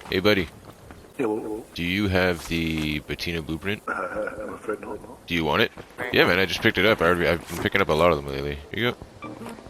Hey, buddy, Yeah, well, do you have the Bettina blueprint? I'm afraid not. Do you want it? Yeah, man, I just picked it up. I've been picking up a lot of them lately. Here you go.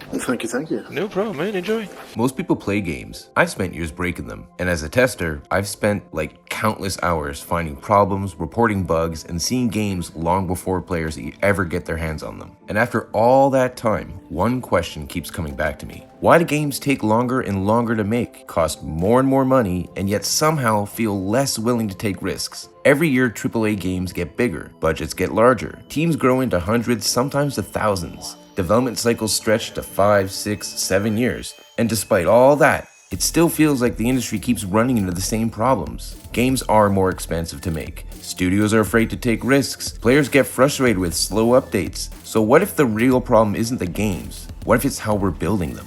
Thank you, thank you. No problem, man. Enjoy. Most people play games. I've spent years breaking them. And as a tester, I've spent like countless hours finding problems, reporting bugs, and seeing games long before players ever get their hands on them. And after all that time, one question keeps coming back to me. Why do games take longer and longer to make, cost more and more money, and yet somehow feel less willing to take risks? Every year, AAA games get bigger, budgets get larger, teams grow into hundreds, sometimes to thousands. Development cycles stretch to 5, 6, 7 years. And despite all that, it still feels like the industry keeps running into the same problems. Games are more expensive to make. Studios are afraid to take risks. Players get frustrated with slow updates. So what if the real problem isn't the games? What if it's how we're building them?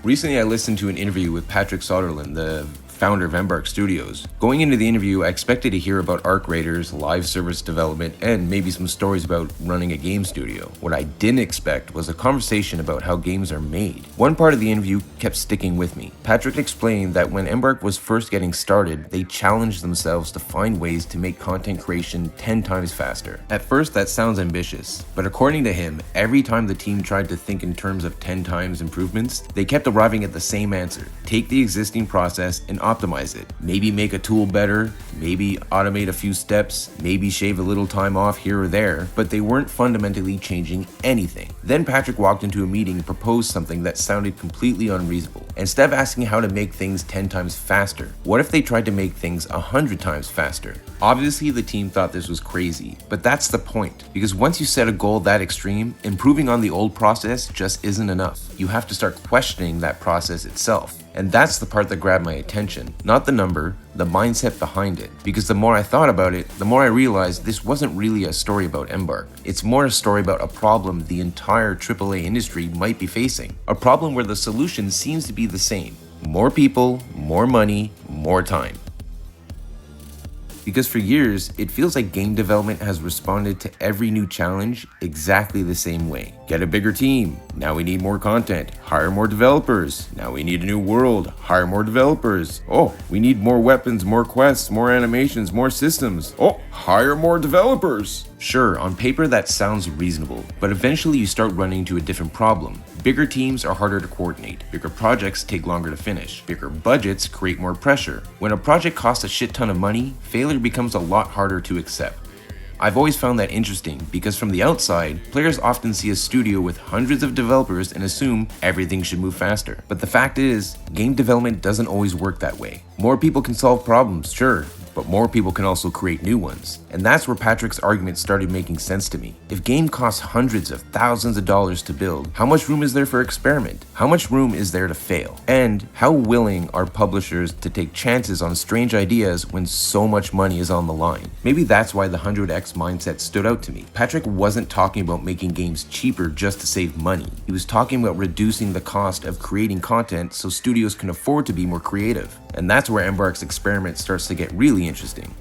Recently, I listened to an interview with Patrick Söderlund, the founder of Embark Studios. Going into the interview, I expected to hear about ARC Raiders, live service development, and maybe some stories about running a game studio. What I didn't expect was a conversation about how games are made. One part of the interview kept sticking with me. Patrick explained that when Embark was first getting started, they challenged themselves to find ways to make content creation 10 times faster. At first, that sounds ambitious, but according to him, every time the team tried to think in terms of 10 times improvements, they kept arriving at the same answer. Take the existing process and optimize it. Maybe make a tool better, maybe automate a few steps, maybe shave a little time off here or there, but they weren't fundamentally changing anything. Then Patrick walked into a meeting and proposed something that sounded completely unreasonable. Instead of asking how to make things 10 times faster, what if they tried to make things 100 times faster? Obviously, the team thought this was crazy, but that's the point. Because once you set a goal that extreme, improving on the old process just isn't enough. You have to start questioning that process itself. And that's the part that grabbed my attention. Not the number, the mindset behind it. Because the more I thought about it, the more I realized this wasn't really a story about Embark. It's more a story about a problem the entire AAA industry might be facing. A problem where the solution seems to be the same. More people, more money, more time. Because for years, it feels like game development has responded to every new challenge exactly the same way. Get a bigger team. Now we need more content. Hire more developers. Now we need a new world. Hire more developers. Oh, we need more weapons, more quests, more animations, more systems. Oh, hire more developers. Sure, on paper that sounds reasonable, but eventually you start running into a different problem. Bigger teams are harder to coordinate, bigger projects take longer to finish, bigger budgets create more pressure. When a project costs a shit ton of money, failure becomes a lot harder to accept. I've always found that interesting because from the outside, players often see a studio with hundreds of developers and assume everything should move faster. But the fact is, game development doesn't always work that way. More people can solve problems, sure, but more people can also create new ones. And that's where Patrick's argument started making sense to me. If game costs hundreds of thousands of dollars to build, how much room is there for experiment? How much room is there to fail? And how willing are publishers to take chances on strange ideas when so much money is on the line? Maybe that's why the 100x mindset stood out to me. Patrick wasn't talking about making games cheaper just to save money. He was talking about reducing the cost of creating content so studios can afford to be more creative. And that's where Embark's experiment starts to get really interesting.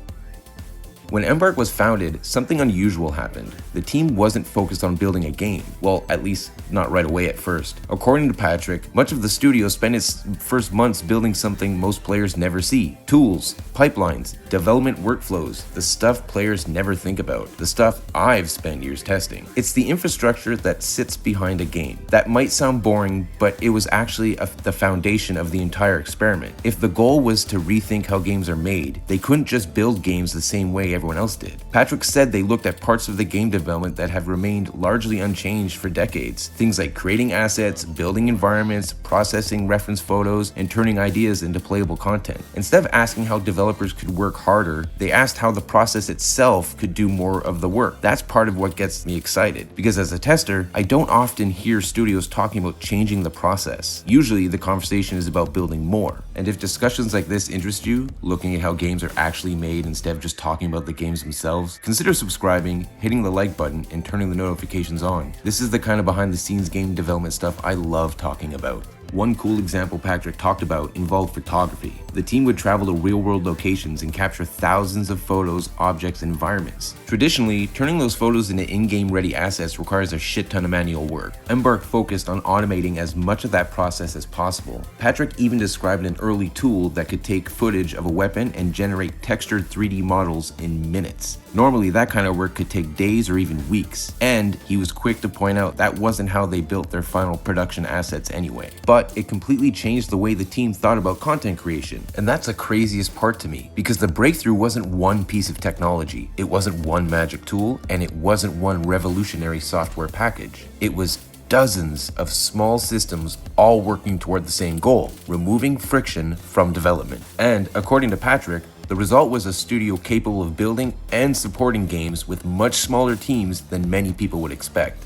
When Embark was founded, something unusual happened. The team wasn't focused on building a game. Well, at least not right away at first. According to Patrick, much of the studio spent its first months building something most players never see. Tools, pipelines, development workflows, the stuff players never think about. The stuff I've spent years testing. It's the infrastructure that sits behind a game. That might sound boring, but it was actually the foundation of the entire experiment. If the goal was to rethink how games are made, they couldn't just build games the same way everyone else did. Patrick said they looked at parts of the game development that have remained largely unchanged for decades. Things like creating assets, building environments, processing reference photos, and turning ideas into playable content. Instead of asking how developers could work harder, they asked how the process itself could do more of the work. That's part of what gets me excited, because as a tester, I don't often hear studios talking about changing the process. Usually, the conversation is about building more. And if discussions like this interest you, looking at how games are actually made instead of just talking about the games themselves, consider subscribing, hitting the like button, and turning the notifications on. This is the kind of behind the scenes game development stuff I love talking about. One cool example Patrick talked about involved photography. The team would travel to real-world locations and capture thousands of photos, objects, and environments. Traditionally, turning those photos into in-game ready assets requires a shit ton of manual work. Embark focused on automating as much of that process as possible. Patrick even described an early tool that could take footage of a weapon and generate textured 3D models in minutes. Normally, that kind of work could take days or even weeks, and he was quick to point out that wasn't how they built their final production assets anyway. But it completely changed the way the team thought about content creation. And that's the craziest part to me, because the breakthrough wasn't one piece of technology, it wasn't one magic tool, and it wasn't one revolutionary software package. It was dozens of small systems all working toward the same goal, removing friction from development. And according to Patrick, the result was a studio capable of building and supporting games with much smaller teams than many people would expect.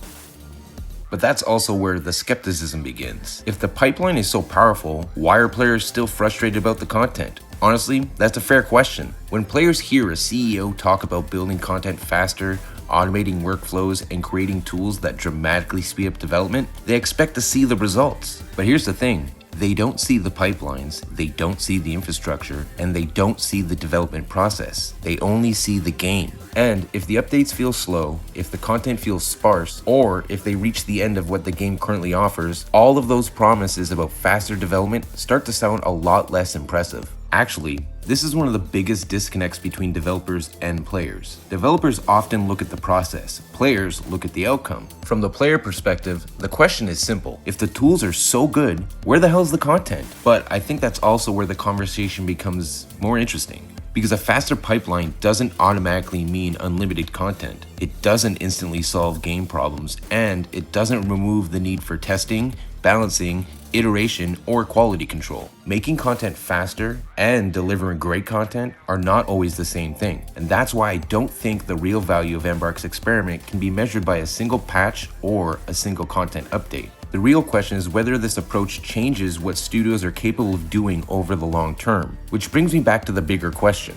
But that's also where the skepticism begins. If the pipeline is so powerful, why are players still frustrated about the content? Honestly, that's a fair question. When players hear a CEO talk about building content faster, automating workflows, and creating tools that dramatically speed up development, they expect to see the results. But here's the thing. They don't see the pipelines, they don't see the infrastructure, and they don't see the development process. They only see the game. And if the updates feel slow, if the content feels sparse, or if they reach the end of what the game currently offers, all of those promises about faster development start to sound a lot less impressive. Actually, this is one of the biggest disconnects between developers and players. Developers often look at the process, players look at the outcome. From the player perspective, the question is simple. If the tools are so good, where the hell's the content? But I think that's also where the conversation becomes more interesting. Because a faster pipeline doesn't automatically mean unlimited content. It doesn't instantly solve game problems, and it doesn't remove the need for testing, balancing, iteration, or quality control. Making content faster and delivering great content are not always the same thing. And that's why I don't think the real value of Embark's experiment can be measured by a single patch or a single content update. The real question is whether this approach changes what studios are capable of doing over the long term. Which brings me back to the bigger question.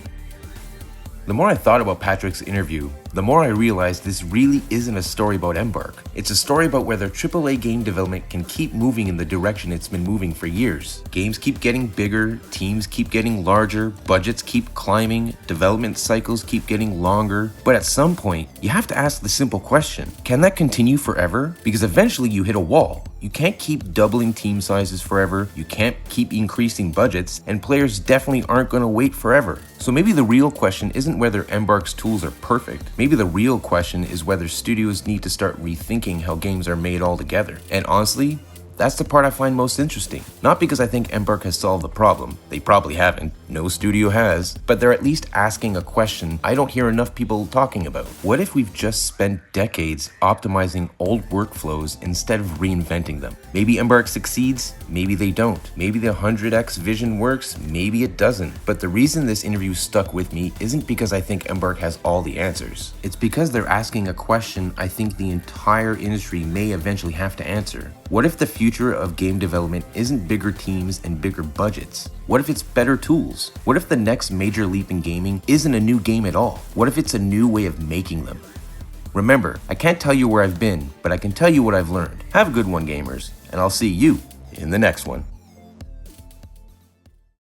The more I thought about Patrick's interview, the more I realized this really isn't a story about Embark. It's a story about whether AAA game development can keep moving in the direction it's been moving for years. Games keep getting bigger, teams keep getting larger, budgets keep climbing, development cycles keep getting longer. But at some point, you have to ask the simple question, can that continue forever? Because eventually you hit a wall. You can't keep doubling team sizes forever, you can't keep increasing budgets, and players definitely aren't going to wait forever. So maybe the real question isn't whether Embark's tools are perfect. Maybe the real question is whether studios need to start rethinking how games are made altogether. And honestly, that's the part I find most interesting. Not because I think Embark has solved the problem, they probably haven't, no studio has, but they're at least asking a question I don't hear enough people talking about. What if we've just spent decades optimizing old workflows instead of reinventing them? Maybe Embark succeeds, maybe they don't. Maybe the 100x vision works, maybe it doesn't. But the reason this interview stuck with me isn't because I think Embark has all the answers. It's because they're asking a question I think the entire industry may eventually have to answer. What if the future of game development isn't bigger teams and bigger budgets? What if it's better tools? What if the next major leap in gaming isn't a new game at all? What if it's a new way of making them? Remember, I can't tell you where I've been, but I can tell you what I've learned. Have a good one, gamers, and I'll see you in the next one.